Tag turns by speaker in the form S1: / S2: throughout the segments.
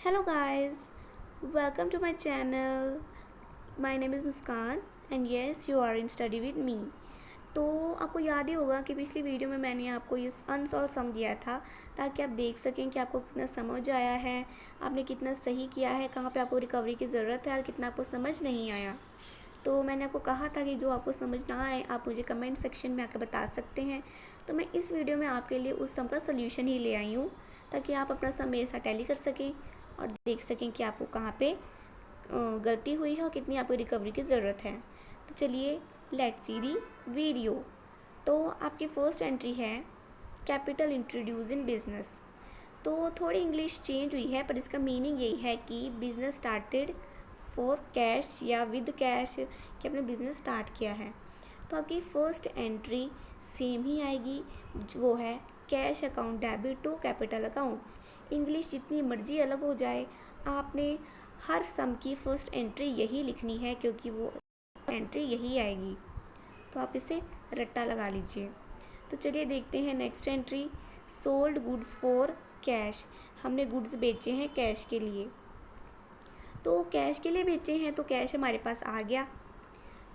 S1: Hello guys, welcome to my channel. My name is Muskan and yes you are in study with me. तो आपको याद ही होगा कि पिछली वीडियो में मैंने आपको ये अनसॉल्व सम दिया था ताकि आप देख सकें कि आपको कितना समझ आया है, आपने कितना सही किया है, कहाँ पे आपको रिकवरी की ज़रूरत है और कितना आपको समझ नहीं आया। तो मैंने आपको कहा था कि जो आपको समझ ना आए आप मुझे कमेंट सेक्शन में आकर बता सकते हैं। तो मैं इस वीडियो में आपके लिए उस सम का सल्यूशन ही ले आई हूँ ताकि आप अपना सम मेरे साथ टैली कर सकें और देख सकें कि आपको कहाँ पे गलती हुई है और कितनी आपको रिकवरी की ज़रूरत है। तो चलिए लेट्स सी दी वीडियो। तो आपकी फर्स्ट एंट्री है कैपिटल इंट्रोड्यूस इन बिजनेस। तो थोड़ी इंग्लिश चेंज हुई है पर इसका मीनिंग यही है कि बिज़नेस स्टार्टेड फॉर कैश या विद कैश, कि आपने बिज़नेस स्टार्ट किया है। तो आपकी फ़र्स्ट एंट्री सेम ही आएगी, वो है cash account debit to capital account. English जितनी मर्जी अलग हो जाए आपने हर सम की फ़र्स्ट एंट्री यही लिखनी है क्योंकि वो एंट्री यही आएगी। तो आप इसे रट्टा लगा लीजिए। तो चलिए देखते हैं next entry, sold goods for cash. हमने गुड्स बेचे हैं कैश के लिए, तो कैश के लिए बेचे हैं तो कैश हमारे पास आ गया।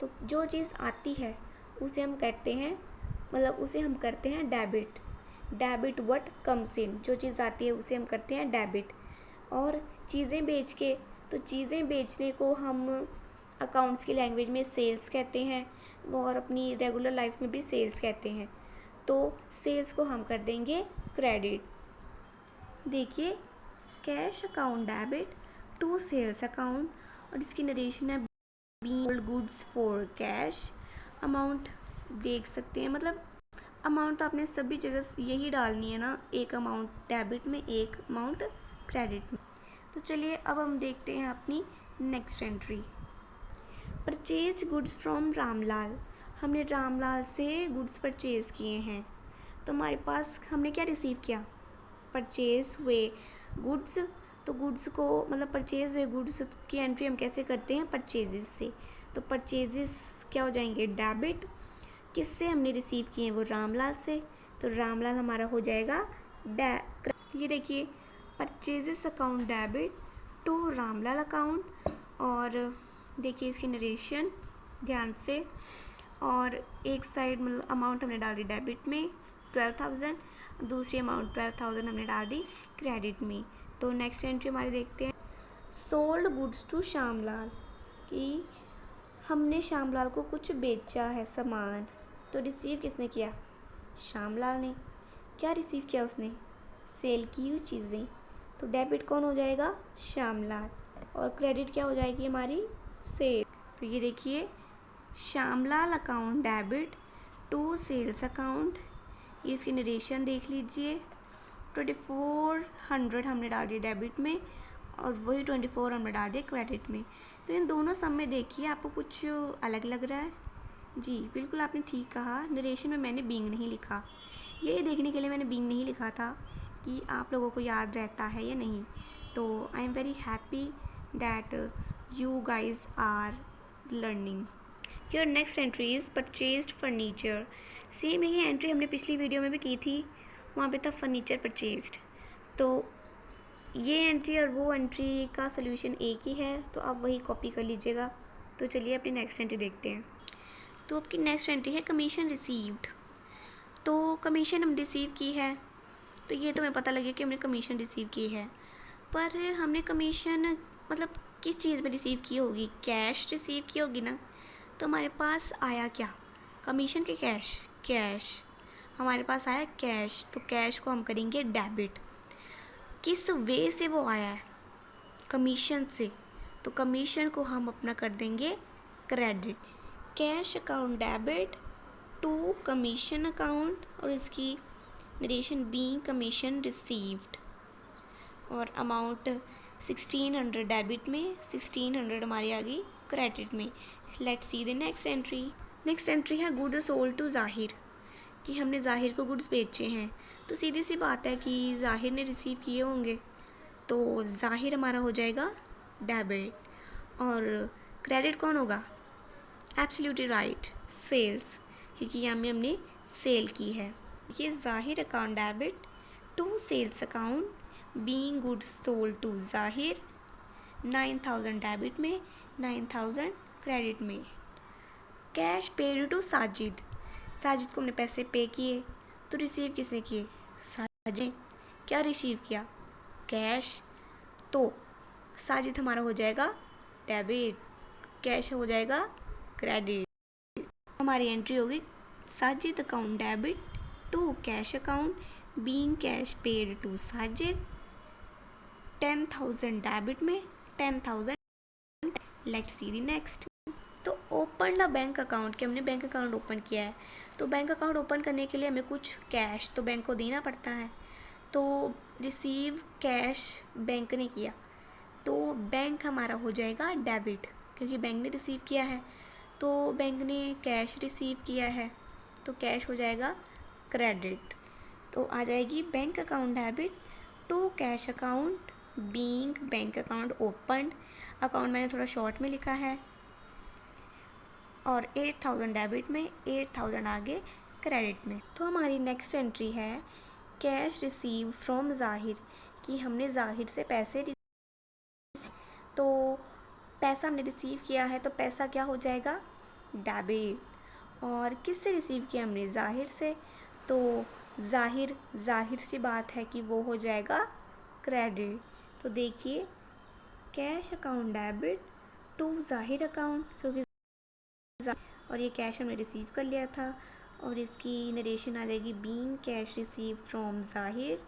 S1: तो जो चीज़ आती है उसे हम कहते हैं, मतलब उसे हम करते हैं debit. Debit what comes in, जो चीज़ आती है उसे हम करते हैं डेबिट। और चीज़ें बेच के, तो चीज़ें बेचने को हम अकाउंट्स की लैंग्वेज में सेल्स कहते हैं और अपनी रेगुलर लाइफ में भी सेल्स कहते हैं। तो सेल्स को हम कर देंगे क्रेडिट। देखिए cash account debit to sales account, और इसकी नरेशन है being goods for cash. Amount देख सकते हैं, मतलब अमाउंट तो आपने सभी जगह यही डालनी है ना, एक अमाउंट डेबिट में एक अमाउंट क्रेडिट में। तो चलिए अब हम देखते हैं अपनी next entry, purchase goods from Ramlal. हमने रामलाल से गुड्स परचेज़ किए हैं। तो हमारे पास हमने क्या रिसीव किया, परचेज हुए गुड्स। तो गुड्स को मतलब परचेज हुए गुड्स की एंट्री हम कैसे करते हैं, परचेजेस से। तो परचेजेस क्या हो जाएंगे, डेबिट। किससे हमने रिसीव किए हैं, वो रामलाल से। तो रामलाल हमारा हो जाएगा ये देखिए purchases account debit to Ramlal account. और देखिए इसकी नरेशन ध्यान से, और एक साइड मतलब अमाउंट हमने डाल दी डेबिट में 12,000, दूसरी अमाउंट 12,000 हमने डाल दी क्रेडिट में। तो नेक्स्ट एंट्री हमारी देखते हैं, सोल्ड गुड्स टू श्यामलाल, कि हमने श्यामलाल को कुछ बेचा है सामान। तो रिसीव किसने किया, श्यामलाल ने। क्या रिसीव किया उसने, सेल की हुई चीज़ें। तो डेबिट कौन हो जाएगा, श्यामलाल, और क्रेडिट क्या हो जाएगी हमारी, सेल। तो ये देखिए Shyamlal account debit to sales account, इसकी नरेशन देख लीजिए। 2400 हमने डाल दिया डेबिट में और वही 24 हमने डाल दिया क्रेडिट में। तो इन दोनों सम में देखिए आपको कुछ अलग लग रहा है। जी बिल्कुल आपने ठीक कहा, नरेशन में मैंने बीइंग नहीं लिखा। ये देखने के लिए मैंने बीइंग नहीं लिखा था कि आप लोगों को याद रहता है या नहीं। तो I am very happy that you guys are learning. Your next entry is purchased furniture. Same यही एंट्री हमने पिछली वीडियो में भी की थी, वहाँ पे था फर्नीचर परचेज्ड। तो ये एंट्री और वो एंट्री का सलूशन एक ही है, तो आप वही कॉपी कर लीजिएगा। तो चलिए अपनी नेक्स्ट एंट्री देखते हैं। तो आपकी नेक्स्ट एंट्री है कमीशन रिसीव्ड। तो कमीशन हम रिसीव की है, तो ये तो हमें पता लगे कि हमने कमीशन रिसीव की है, पर हमने कमीशन मतलब किस चीज़ में रिसीव की होगी, कैश रिसीव की होगी ना। तो हमारे पास आया क्या, कमीशन के कैश, कैश हमारे पास आया कैश। तो कैश को हम करेंगे डेबिट। किस वे से वो आया है, कमीशन से। तो कमीशन को हम अपना कर देंगे credit. Cash account debit to commission account, और इसकी नरेशन बीइंग कमीशन रिसीव्ड। और अमाउंट 1600 डेबिट में, 1600 हमारी आ गई क्रेडिट में। Let's see the next entry. Next entry है गुड्स सोल्ड टू जाहिर, कि हमने जाहिर को गुड्स बेचे हैं। तो सीधी सी बात है कि जाहिर ने रिसीव किए होंगे, तो जाहिर हमारा हो जाएगा डेबिट। और क्रेडिट कौन होगा, एब्सोल्युटली राइट, सेल्स, क्योंकि यहाँ में हमने सेल की है। ये Zahir account debit to sales account, being goods sold to Zahir, 9,000 debit में, 9,000 क्रेडिट में। Cash paid to Sajid, Sajid को हमने पैसे पे किए, तो रिसीव किसने किए? साजिद। क्या रिसीव किया? कैश। तो साजिद हमारा हो जाएगा डेबिट, कैश हो जाएगा क्रेडिट। हमारी एंट्री होगी Sajid account debit to cash account, being cash paid to Sajid, 10,000 debit में, 10,000। Let's see the next. तो ओपन द बैंक अकाउंट, कि हमने बैंक अकाउंट ओपन किया है, तो बैंक अकाउंट ओपन करने के लिए हमें कुछ कैश तो बैंक को देना पड़ता है। तो रिसीव कैश बैंक ने किया, तो बैंक हमारा हो जाएगा डेबिट, क्योंकि बैंक ने रिसीव किया है। तो बैंक ने कैश रिसीव किया है, तो कैश हो जाएगा क्रेडिट। तो आ जाएगी bank account debit to cash account, being bank account open, account मैंने थोड़ा शॉर्ट में लिखा है, और 8,000 डेबिट में, 8,000 आगे क्रेडिट में। तो हमारी नेक्स्ट एंट्री है कैश रिसीव फ्रॉम जाहिर, कि हमने जाहिर से पैसे, तो पैसा हमने रिसीव किया है, तो पैसा क्या हो जाएगा? डेबिट। और किससे रिसीव किया हमने? जाहिर से, तो जाहिर सी बात है कि वो हो जाएगा क्रेडिट। तो देखिए कैश अकाउंट डेबिट टू जाहिर अकाउंट, क्योंकि और ये कैश हमने रिसीव कर लिया था, और इसकी नरेशन आ जाएगी बीइंग कैश रिसीव फ्रॉम जाहिर,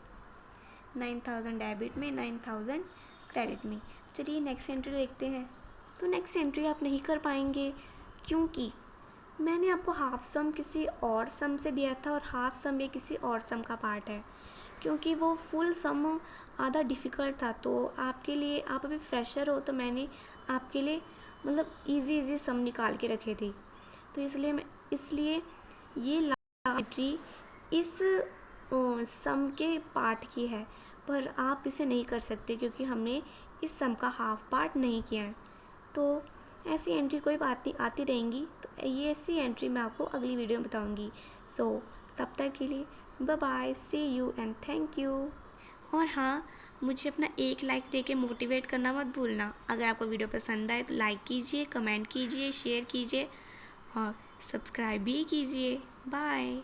S1: 9,000 डेबिट में, 9,000 क्रेडिट में। चलिए नेक्स्ट एंट्री देखते हैं। तो नेक्स्ट एंट्री आप नहीं कर पाएंगे, क्योंकि मैंने आपको हाफ सम किसी और सम से दिया था, और हाफ सम ये किसी और सम का पार्ट है, क्योंकि वो फुल सम आधा डिफ़िकल्ट था। तो आपके लिए, आप अभी फ्रेशर हो, तो मैंने आपके लिए मतलब इजी सम निकाल के रखे थे। तो इसलिए ये एंट्री इस सम के पार्ट की है, पर आप इसे नहीं कर सकते क्योंकि हमने इस सम का हाफ पार्ट नहीं किया है। तो ऐसी एंट्री कोई बात नहीं, आती रहेंगी। तो ये ऐसी एंट्री मैं आपको अगली वीडियो में बताऊंगी। सो तब तक के लिए bye bye, see you and thank you. और हाँ, मुझे अपना एक लाइक दे के मोटिवेट करना मत भूलना। अगर आपको वीडियो पसंद आए तो लाइक कीजिए, कमेंट कीजिए, शेयर कीजिए और सब्सक्राइब भी कीजिए। बाय।